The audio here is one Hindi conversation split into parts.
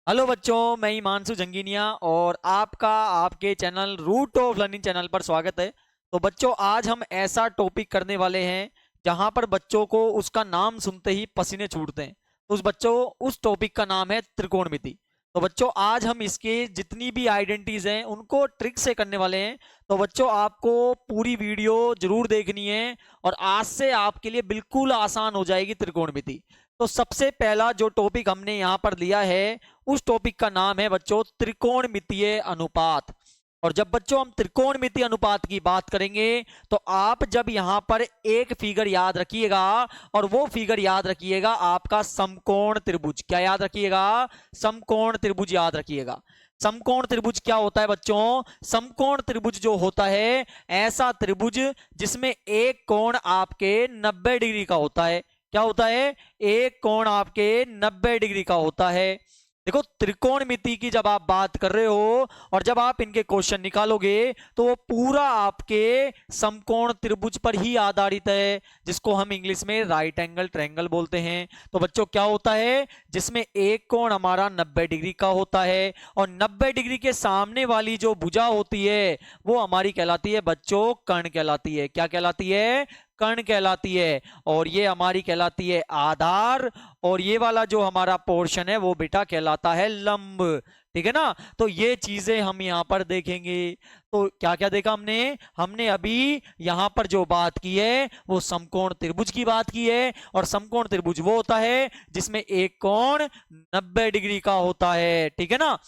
हेलो बच्चों, मैं हिमांशु जंगीनिया और आपका आपके channel root of learning channel पर स्वागत है। तो बच्चों, आज हम ऐसा टॉपिक करने वाले हैं जहां पर बच्चों को उसका नाम सुनते ही पसीने छूटते हैं। तो उस टॉपिक का नाम है त्रिकोणमिति। तो बच्चों, आज हम इसके जितनी भी आइडेंटिटीज हैं उनको ट्रिक से करने वाले हैं। तो बच्चों, आपको पूरी वीडियो जरूर देखनी है और आज से आपके लिए बिल्कुल आसान हो जाएगी त्रिकोणमिति। तो सबसे पहला जो टॉपिक हमने यहाँ पर लिया है उस टॉपिक का नाम है बच्चों त्रिकोणमितीय अनुपात। और जब बच्चों हम त्रिकोणमितीय अनुपात की बात करेंगे तो आप जब यहां पर एक फिगर याद रखिएगा और वो फिगर याद रखिएगा आपका समकोण त्रिभुज। क्या याद रखिएगा? समकोण त्रिभुज याद रखिएगा। समकोण त्रिभुज क्या होता है बच्चों? समकोण त्रिभुज जो होता है ऐसा त्रिभुज जिसमें एक कोण आपके 90 डिग्री का होता है। क्या होता है? एक कोण आपके 90 डिग्री का होता है। देखो, त्रिकोणमिति की जब आप बात कर रहे हो और जब आप इनके क्वेश्चन निकालोगे तो वो पूरा आपके समकोण त्रिभुज पर ही आधारित है, जिसको हम इंग्लिश में राइट एंगल ट्रायंगल बोलते हैं। तो बच्चों, क्या होता है? जिसमें एक कोण हमारा 90 डिग्री का होता है और 90 डिग्री के सामने वाली जो भुजा होती है वो हमारी कहलाती है बच्चों कर्ण कहलाती है। क्या कहलाती है? कर्ण कहलाती है। और ये हमारी कहलाती है आधार। और ये वाला जो हमारा पोर्शन है वो बेटा कहलाता है लंब। ठीक है ना? तो ये चीजें हम यहां पर देखेंगे। तो क्या क्या देखा हमने? हमने अभी यहां पर जो बात की है वो समकोण त्रिभुज की बात की है। और समकोण त्रिभुज वो होता है जिसमें एक कोण 90 डिग्री का होता है। ठीक है ना?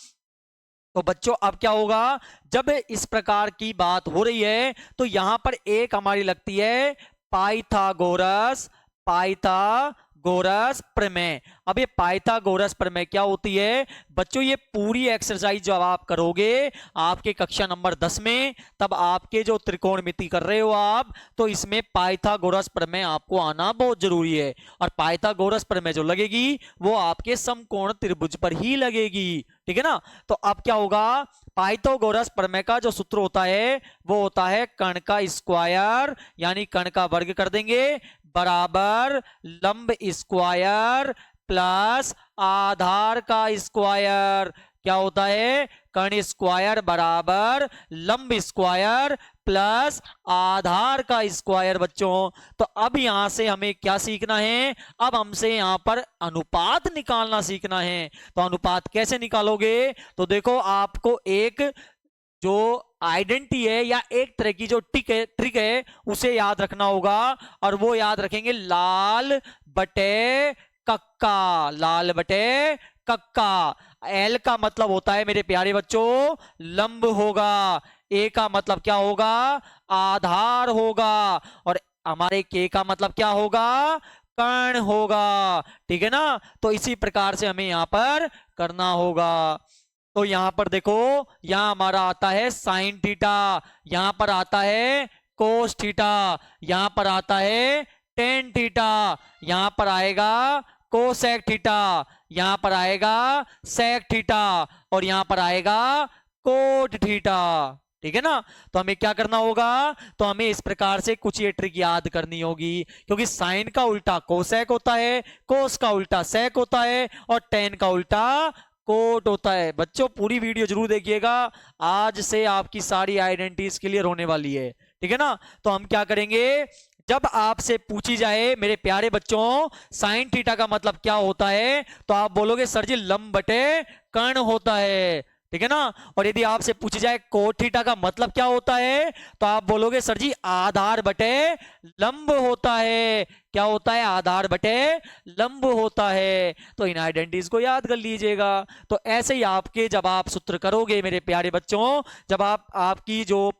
तो बच्चों, अब क्या होगा? जब इस प्रकार की बात हो रही है तो यहां पर एक हमारी लगती है पाइथागोरस पाइथागोरस प्रमेय। अब ये पाइथागोरस प्रमेय क्या होती है बच्चों? ये पूरी एक्सरसाइज जब आप करोगे आपके कक्षा नंबर 10 में, तब आपके जो त्रिकोणमिति कर रहे हो आप, तो इसमें पाइथागोरस प्रमेय आपको आना बहुत जरूरी है। और पाइथागोरस प्रमेय जो लगेगी वो आपके समकोण त्रिभुज पर ही लगेगी। ठीक है ना? तो अब क्या होगा? पाइथागोरस प्रमेय का जो सूत्र होता है वो होता है कर्ण का स्क्वायर, यानी कर्ण का वर्ग कर देंगे, बराबर लंब स्क्वायर प्लस आधार का स्क्वायर। क्या होता है? कर्ण स्क्वायर बराबर लंब स्क्वायर प्लस आधार का स्क्वायर। बच्चों, तो अब यहां से हमें क्या सीखना है? अब हमसे यहां पर अनुपात निकालना सीखना है। तो अनुपात कैसे निकालोगे? तो देखो, आपको एक जो आइडेंटिटी है या एक तरह की जो ट्रिक है उसे याद रखना होगा। और वो याद रखेंगे लाल बटे कक्का। लाल बटे कक्का। एल का मतलब होता है मेरे प्यारे बच्चों लंब होगा। ए का मतलब क्या होगा? आधार होगा। और हमारे के का मतलब क्या होगा? कर्ण होगा। ठीक है ना? तो इसी प्रकार से हमें यहां पर करना होगा। तो यहां पर देखो, यहां हमारा आता है साइन थीटा, यहां पर आता है कोस थीटा, यहां पर आता है टेन थीटा, यहां पर आएगा कोसेक थीटा, यहां पर आएगा सेक थीटा और यहां पर आएगा कोट थीटा। ठीक है ना? तो हमें क्या करना होगा? तो हमें इस प्रकार से कुछ ये ट्रिक याद करनी होगी, क्योंकि साइन का उल्टा कोसेक होता है, कोस का उल्टा सेक होता है और टेन का उल्टा कोट होता है। बच्चों, पूरी वीडियो जरूर देखिएगा, आज से आपकी सारी आइडेंटिटीज क्लियर होने वाली है। ठीक है ना? तो हम क्या करेंगे? जब आपसे पूछी जाए मेरे प्यारे बच्चों साइन थीटा का मतलब क्या होता है, तो आप बोलोगे सर जी लंब बटे कर्ण होता है। ठीक है ना? और यदि आपसे पूछी जाए कोट थीटा का मतलब क्या होता है, तो आप बोलोगे सर जी आधार बटे लंब होता है। क्या होता है? आधार बटे लंब होता है। तो इन आइडेंटिटीज को याद कर लीजिएगा। तो ऐसे ही आपके जब आप सूत्र करोगे मेरे प्यारे बच्चों, जब आप आपकी जो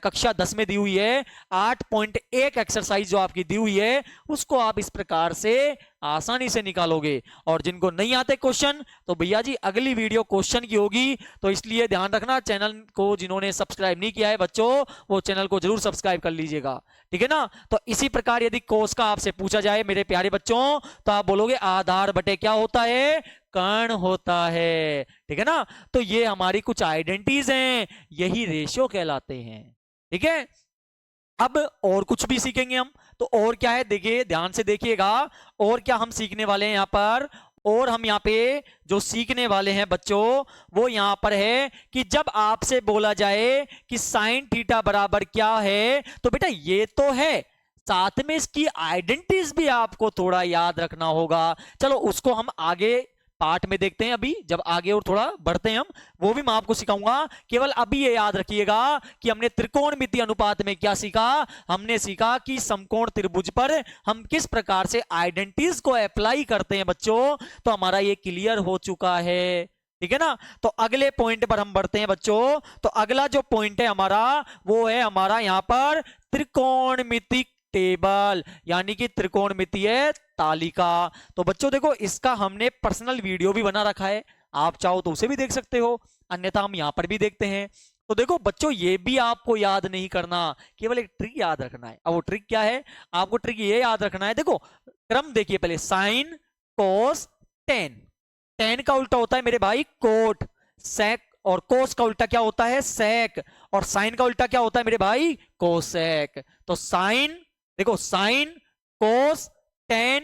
कक्षा 10 में दी हुई है 8.1 एक्सरसाइज जो आपकी दी हुई है उसको आप इस प्रकार से आसानी से निकालोगे। और जिनको नहीं आते क्वेश्चन, तो भैया जी अगली वीडियो क्वेश्चन की होगी, तो इसलिए ध्यान रखना, चैनल को जिन्होंने सब्सक्राइब नहीं किया है बच्चों वो चैनल को जरूर सब्सक्राइब कर लीजिएगा। ठीक है ना? तो इसी प्रकार यदि कोस का आपसे पूछा जाए मेरे प्यारे बच्चों, तो आप बोलोगे आधार बटे क्या होता है? कर्ण होता है। ठीक है ना? तो ये हमारी कुछ आइडेंटिटीज हैं, यही रेशियो कहलाते हैं। ठीक है? अब और कुछ भी सीखेंगे हम। तो और क्या है? देखिए, ध्यान से देखिएगा, और क्या हम सीखने वाले हैं यहां पर? और हम यहाँ पे जो सीखने वाले हैं बच्चों वो यहाँ पर है कि जब आपसे बोला जाए कि साइन थीटा बराबर क्या है, तो बेटा ये तो है, साथ में इसकी आइडेंटिटीज भी आपको थोड़ा याद रखना होगा। चलो उसको हम आगे पार्ट में देखते हैं, अभी जब आगे और थोड़ा बढ़ते हैं हम, वो भी मैं आपको सिखाऊंगा। केवल अभी ये याद रखिएगा कि हमने त्रिकोणमिति अनुपात में क्या सीखा। हमने सीखा कि समकोण त्रिभुज पर हम किस प्रकार से आइडेंटिटीज को अप्लाई करते हैं बच्चों, तो हमारा ये क्लियर हो चुका है, ठीक है ना। तो अगले पॉइंट पर हम बढ़ते हैं बच्चों। तो अगला जो पॉइंट है हमारा वो है हमारा यहाँ पर त्रिकोणमिति टेबल, यानी कि त्रिकोणमितीय तालिका। तो बच्चों देखो इसका हमने पर्सनल वीडियो भी बना रखा है, आप चाहो तो उसे भी देख सकते हो, अन्यथा हम यहां पर भी देखते हैं। तो देखो बच्चों ये भी आपको याद नहीं करना, केवल एक ट्रिक याद रखना है। अब वो ट्रिक क्या है, आपको ट्रिक ये याद रखना है, देखो क्रम देखिए पहले, साइन कोस टेन, टेन का उल्टा होता है मेरे भाई कोट, सेक, और कोस का उल्टा क्या होता है सेक, और साइन का उल्टा क्या होता है मेरे भाई कोसेक। तो साइन देखो, sine cos tan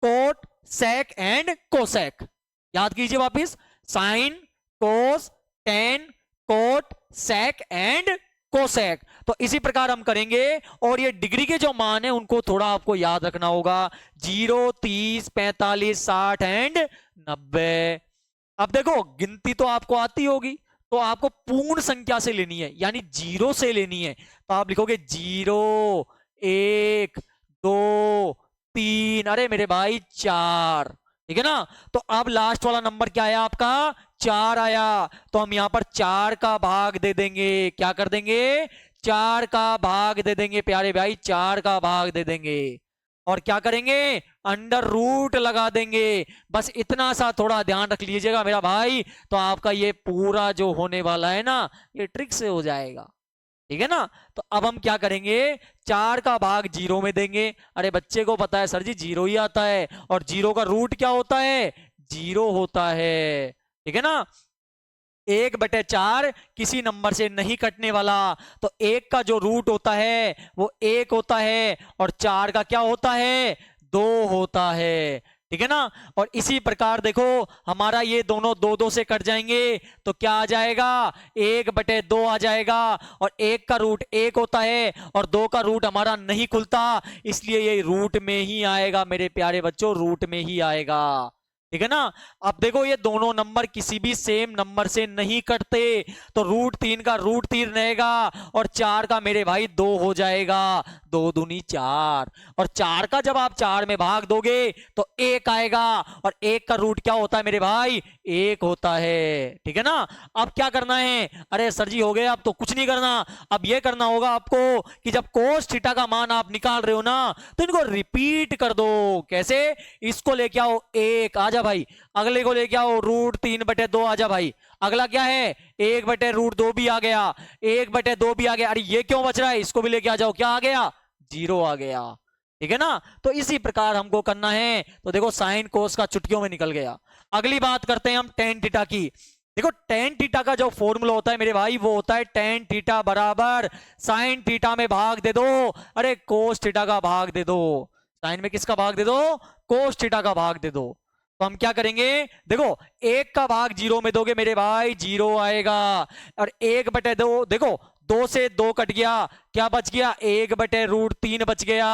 cot sec and cosec, याद कीजिए वापिस, sine cos tan cot sec and cosec. तो इसी प्रकार हम करेंगे, और ये डिग्री के जो मान है उनको थोड़ा आपको याद रखना होगा, 0 30 45 60 एंड 90। अब देखो गिनती तो आपको आती होगी, तो आपको पूर्ण संख्या से लेनी है, यानी 0 से लेनी है। तो आप लिखोगे 0 1 2 3, अरे मेरे भाई 4, ठीक है ना। तो अब लास्ट वाला नंबर क्या आया आपका 4 आया, तो हम यहां पर 4 का भाग दे देंगे, क्या कर देंगे 4 का भाग दे देंगे प्यारे भाई, 4 का भाग दे देंगे, और क्या करेंगे अंडर रूट लगा देंगे। बस इतना सा थोड़ा ध्यान रख लीजिएगा मेरा भाई, तो आपका ये पूरा जो होने वाला है ना ये ट्रिक से हो जाएगा, ठीक है ना। तो अब हम क्या करेंगे, 4 का भाग 0 में देंगे। अरे बच्चे को पता है सर जी 0 ही आता है, और 0 का रूट क्या होता है 0 होता है, ठीक है ना। 1/4 किसी नंबर से नहीं कटने वाला, तो 1 का जो रूट होता है वो 1 होता है, और 4 का क्या होता है 2 होता है, ठीक है ना। और इसी प्रकार देखो हमारा ये दोनों 2 से कट जाएंगे, तो क्या आ जाएगा 1/2 आ जाएगा, और 1 का रूट 1 होता है, और 2 का रूट हमारा नहीं खुलता, इसलिए ये रूट में ही आएगा मेरे प्यारे बच्चों, रूट में ही आएगा, ठीक है ना। अब देखो ये दोनों नंबर किसी भी सेम नंबर से नहीं कटते, तो √3 का √3 रहेगा, और 4 का मेरे भाई 2 हो जाएगा, 2 दूनी 4, और 4 का जब आप 4 में भाग दोगे तो 1 आएगा, और 1 का रूट क्या होता है मेरे भाई 1 होता है, ठीक है ना। अब क्या करना है, अरे सर जी हो गए, अब तो कुछ नहीं करना, अब ये करना होगा आपको कि जब कोस थीटा का मान आप निकाल रहे हो ना, तो इनको रिपीट कर दो। कैसे, इसको लेके आओ 1, आजा भाई, अगले को लेके आओ √3/2, आजा भाई, अगला क्या है 1/√2 भी आ गया, 1/2 भी आ गया, अरे ये क्यों बच रहा है, इसको भी लेके आ जाओ, क्या आ गया 0 आ गया, ठीक है ना। तो इसी प्रकार हमको करना है। तो देखो साइन कोस का चुटकियों में निकल गया। अगली बात करते हैं हम टेन थीटा की। देखो टेन थीटा का जो फॉर्मूला होता है मेरे भाई वो होता है टेन थीटा बराबर साइन थीटा में भाग दे दो, अरे कोस थीटा का भाग दे दो, साइन में किसका भाग दे दो कोस थीटा का भाग दे दो। तो हम क्या करेंगे, देखो 1 का भाग 0 में दोगे मेरे भाई 0 आएगा, और 1/2 देखो 2 से 2 कट गया, क्या बच गया 1/√3 बच गया,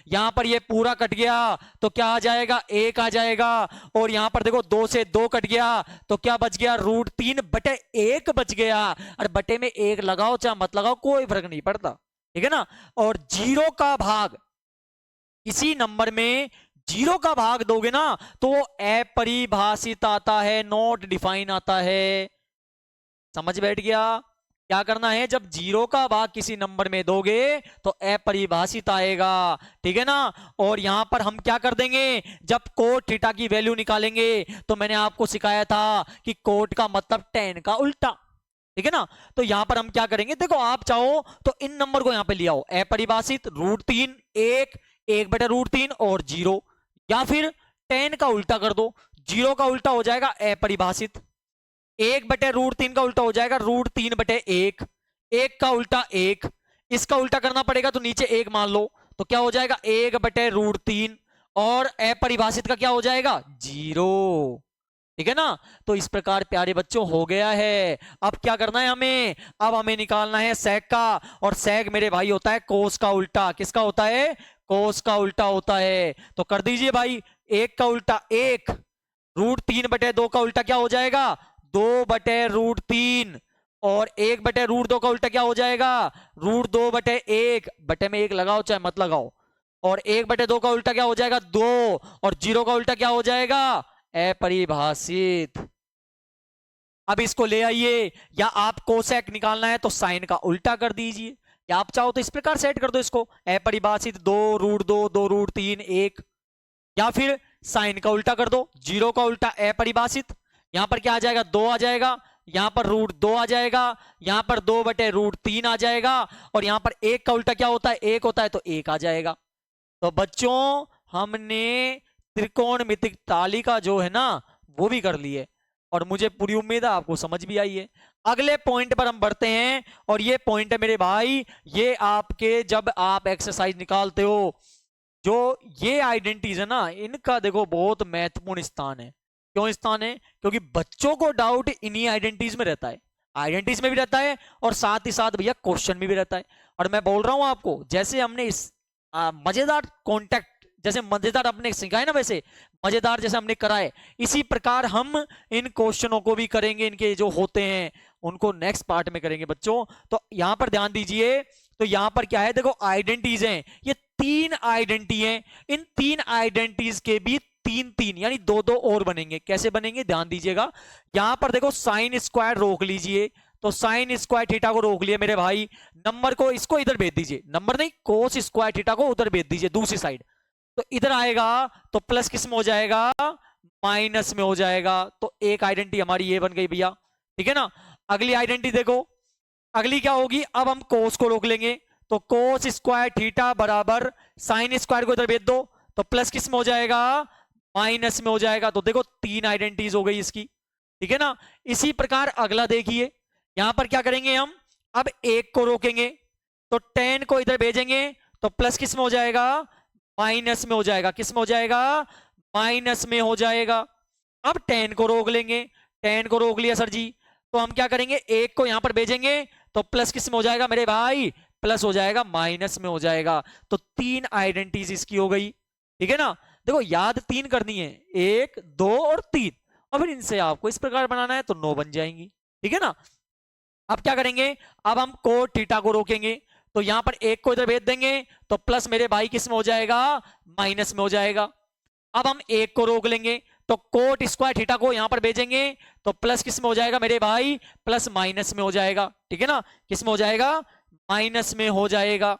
यहां पर ये पूरा कट गया तो क्या आ जाएगा 1 आ जाएगा, और यहां पर देखो 2 से 2 कट गया तो क्या बच गया √3/1 बच गया, और बटे में 1 लगाओ चाहे मत लगाओ कोई फर्क नहीं पड़ता, ठीक है ना। और 0 का भाग किसी नंबर में 0 का भाग दोगे ना तो वो अपरिभाषित आता है, नॉट डिफाइन आता है, समझ बैठ गया। क्या करना है, जब 0 का भाग किसी नंबर में दोगे तो अपरिभाषित आएगा, ठीक है ना। और यहां पर हम क्या कर देंगे, जब कोट थीटा की वैल्यू निकालेंगे तो मैंने आपको सिखाया था कि कोट का मतलब tan का उल्टा, ठीक है ना। तो यहां पर हम क्या करेंगे, देखो आप चाहो तो इन नंबर को यहां पे ले आओ, अपरिभाषित √3 1/√3 और 0, या फिर tan का उल्टा कर दो, 0 का उल्टा हो जाएगा अपरिभाषित, 1/√3 का उल्टा हो जाएगा √3/1, 1 का उल्टा 1, इसका उल्टा करना पड़ेगा तो नीचे 1 मान लो, तो क्या हो जाएगा 1/√3, और अपरिभाषित का क्या हो जाएगा, 0। ठीक है ना। तो इस प्रकार प्यारे बच्चों हो गया है। अब क्या करना है हमें, अब हमें निकालना है सेक का, और सेक मेरे भाई होता है कोस का उल्टा। किसका होता है, कोस का उल्टा होता है। तो कर दीजिए भाई, एक का उल्टा एक, √3/2 का उल्टा क्या हो जाएगा, 2/√3, और 1/√2 का उल्टा क्या हो जाएगा, √2/1, बटे में एक लगाओ चाहे मत लगाओ, और 1/2 का उल्टा क्या हो जाएगा, 2, और 0 का उल्टा क्या हो जाएगा, अपरिभाषित। अब इसको ले आइए, या आप कोसेक निकालना है तो साइन का उल्टा कर दीजिए, या आप चाहो तो इस प्रकार सेट कर दो इसको, अपरिभाषित 2√2, 2√3, 1, या फिर साइन का उल्टा कर दो, 0 का उल्टा अपरिभाषित, यहां पर क्या आ जाएगा, 2 आ जाएगा, यहां पर √2 आ जाएगा, यहां पर 2/√3 आ जाएगा, और यहां पर 1 का उल्टा क्या होता है, 1 होता है, तो 1 आ जाएगा। तो बच्चों हमने त्रिकोणमितिक तालिका जो है ना वो भी कर ली है, और मुझे पूरी उम्मीद है आपको समझ भी आई है। अगले पॉइंट पर हम बढ़ते हैं, और ये पॉइंट है मेरे भाई, ये आपके जब आप एक्सरसाइज निकालते हो, जो ये आइडेंटिटीज है ना, इनका देखो बहुत महत्वपूर्ण स्थान है। क्यों स्थान है, क्योंकि बच्चों को डाउट इन्हीं आइडेंटिटीज में रहता है, आइडेंटिटीज में भी रहता है, और साथ ही साथ भैया क्वेश्चन में भी रहता है। और मैं बोल रहा हूं आपको, जैसे हमने इस मजेदार कॉन्टेक्ट, जैसे मजेदार अपने सिखाए ना, वैसे मजेदार जैसे हमने कराए, इसी प्रकार हम इन क्वेश्चनों को भी करेंगे, इनके जो होते हैं उनको नेक्स्ट पार्ट में करेंगे बच्चों। तो यहां पर ध्यान दीजिए, तो यहां पर क्या है, देखो आइडेंटिटीज हैं, ये 3 आइडेंटिटी हैं, इन 3 आइडेंटिटीज के भी 3-3 यानी 2-2 और बनेंगे। कैसे बनेंगे ध्यान दीजिएगा, यहां पर देखो साइन स्क्वायर रोक लीजिए, तो साइन स्क्वायर थीटा को रोक लिया मेरे भाई, नंबर को इसको इधर भेज दीजिए, नंबर नहीं कोस स्क्वायर थीटा को उधर भेज दीजिए दूसरी साइड, तो इधर आएगा तो प्लस किस में हो जाएगा, माइनस में हो जाएगा। तो एक आइडेंटिटी हमारी ये बन गई भैया, ठीक है ना। अगली आइडेंटिटी देखो, अगली क्या होगी, अब हम कोस को रोक लेंगे, तो कोस स्क्वायर थीटा बराबर साइन स्क्वायर को इधर भेज दो, तो प्लस किस में हो जाएगा, माइनस में हो जाएगा। तो देखो 3 आइडेंटिटीज हो गई इसकी, ठीक है ना। इसी प्रकार अगला देखिए, यहां पर क्या करेंगे हम, अब एक को रोकेंगे, तो 10 को इधर भेजेंगे, तो प्लस किस में हो जाएगा, माइनस में हो जाएगा। किस में हो जाएगा, माइनस में हो जाएगा। अब 10 को रोक लेंगे, 10 को रोक लिया सर जी, तो हम क्या करेंगे, एक को यहां पर भेजेंगे, तो प्लस किस में हो जाएगा मेरे भाई, प्लस हो जाएगा, माइनस में हो जाएगा। तो 3 आइडेंटिटीज इसकी हो गई, ठीक है ना। देखो याद 3 करनी है, 1, 2 और 3, और फिर इनसे आपको इस प्रकार बनाना है तो 9 बन जाएंगी, ठीक है ना। अब क्या करेंगे, अब हम कोट थीटा को रोकेंगे, तो यहां पर एक को इधर भेज देंगे, तो प्लस मेरे भाई किस में हो जाएगा, माइनस में हो जाएगा। अब हम एक को रोक लेंगे, तो कोट स्क्वायर थीटा को यहां पर भेजेंगे, तो प्लस किस में हो जाएगा मेरे भाई, प्लस माइनस में हो जाएगा, ठीक है ना। किस में हो जाएगा, माइनस में हो जाएगा।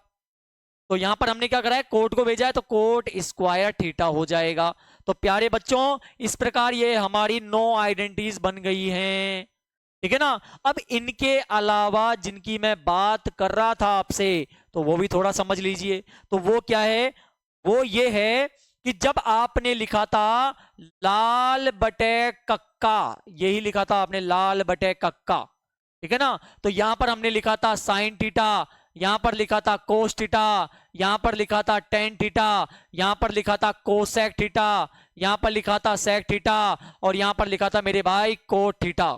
तो यहां पर हमने क्या करा है, कोट को भेजा है, तो कोट स्क्वायर थीटा हो जाएगा। तो प्यारे बच्चों इस प्रकार ये हमारी 9 आइडेंटिटीज बन गई हैं, ठीक है ना। अब इनके अलावा जिनकी मैं बात कर रहा था आपसे, तो वो भी थोड़ा समझ लीजिए। तो वो क्या है, वो ये है कि जब आपने लिखा था लाल बटे कक्का, यही लिखा था आपने लाल बटे कक्का, ठीक है ना। तो यहां पर हमने लिखा था साइन थीटा, यहां पर लिखा था कोस थीटा, यहां पर लिखा था टेन थीटा, यहां पर लिखा था कोसेक थीटा, यहां पर लिखा था सेक थीटा, और यहां पर लिखा था मेरे भाई कोट थीटा,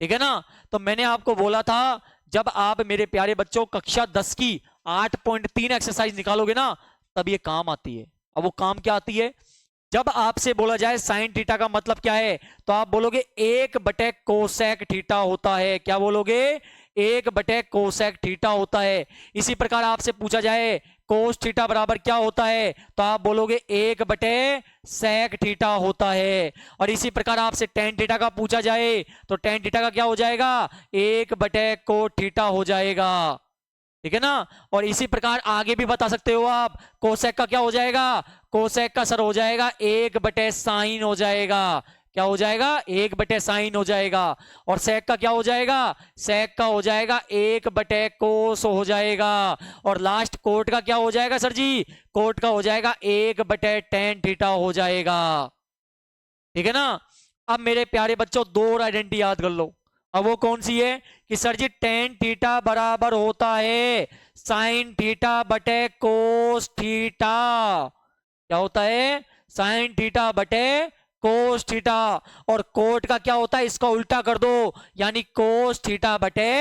ठीक है ना। तो मैंने आपको बोला था जब आप मेरे प्यारे बच्चों कक्षा 10 की 8.3 एक्सरसाइज निकालोगे ना, तब ये काम आती है। अब वो काम क्या आती है, जब आपसे बोला जाए साइन थीटा का मतलब क्या है, तो आप बोलोगे 1/कोसेक थीटा होता है। क्या बोलोगे, 1/कोसेक थीटा होता है। इसी प्रकार आपसे पूछा जाए कोस थीटा बराबर क्या होता है, तो आप बोलोगे 1/सेक थीटा होता है। और इसी प्रकार आपसे टेन थीटा का पूछा जाए, तो टेन थीटा का क्या हो जाएगा, 1/कोट थीटा हो जाएगा, ठीक है ना। और इसी प्रकार आगे भी बता सकते हो आप, कोसेक का क्या हो जाएगा, कोसेक का सर हो जाएगा 1/साइन हो जाएगा। क्या हो जाएगा, 1/साइन हो जाएगा। और सेक का क्या हो जाएगा, सेक का हो जाएगा 1/कोस हो जाएगा। और लास्ट कोट का क्या हो जाएगा सर जी, कोट का हो जाएगा 1/टेन थीटा हो जाएगा, ठीक है ना। अब मेरे प्यारे बच्चों 2 और आइडेंटिटी याद कर लो। अब वो कौन सी है कि सर जी टेन थीटा बराबर होता है साइन थीटा बटे कोस थीटा, क्या होता है, साइन थीटा बटे कोस थीटा। और कोट का क्या होता है, इसका उल्टा कर दो, यानी कोस थीटा बटे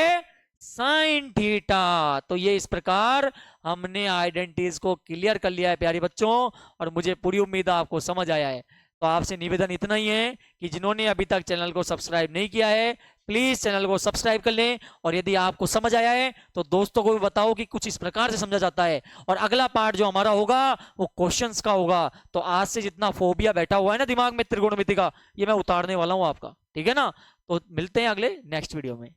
साइन थीटा। तो ये इस प्रकार हमने आइडेंटिटीज को क्लियर कर लिया है प्यारे बच्चों, और मुझे पूरी उम्मीद है आपको समझ आया है। तो आपसे निवेदन इतना ही है कि जिन्होंने अभी तक चैनल को सब्सक्राइब नहीं किया है, प्लीज चैनल को सब्सक्राइब कर लें। और यदि आपको समझ आया है तो दोस्तों को भी बताओ कि कुछ इस प्रकार से समझा जाता है। और अगला पार्ट जो हमारा होगा वो क्वेश्चंस का होगा। तो आज से जितना फोबिया बैठा हुआ है ना दिमाग में त्रिकोणमिति का, ये मैं उतारने वाला हूं आपका, ठीक है ना। तो मिलते हैं अगले नेक्स्ट वीडियो में।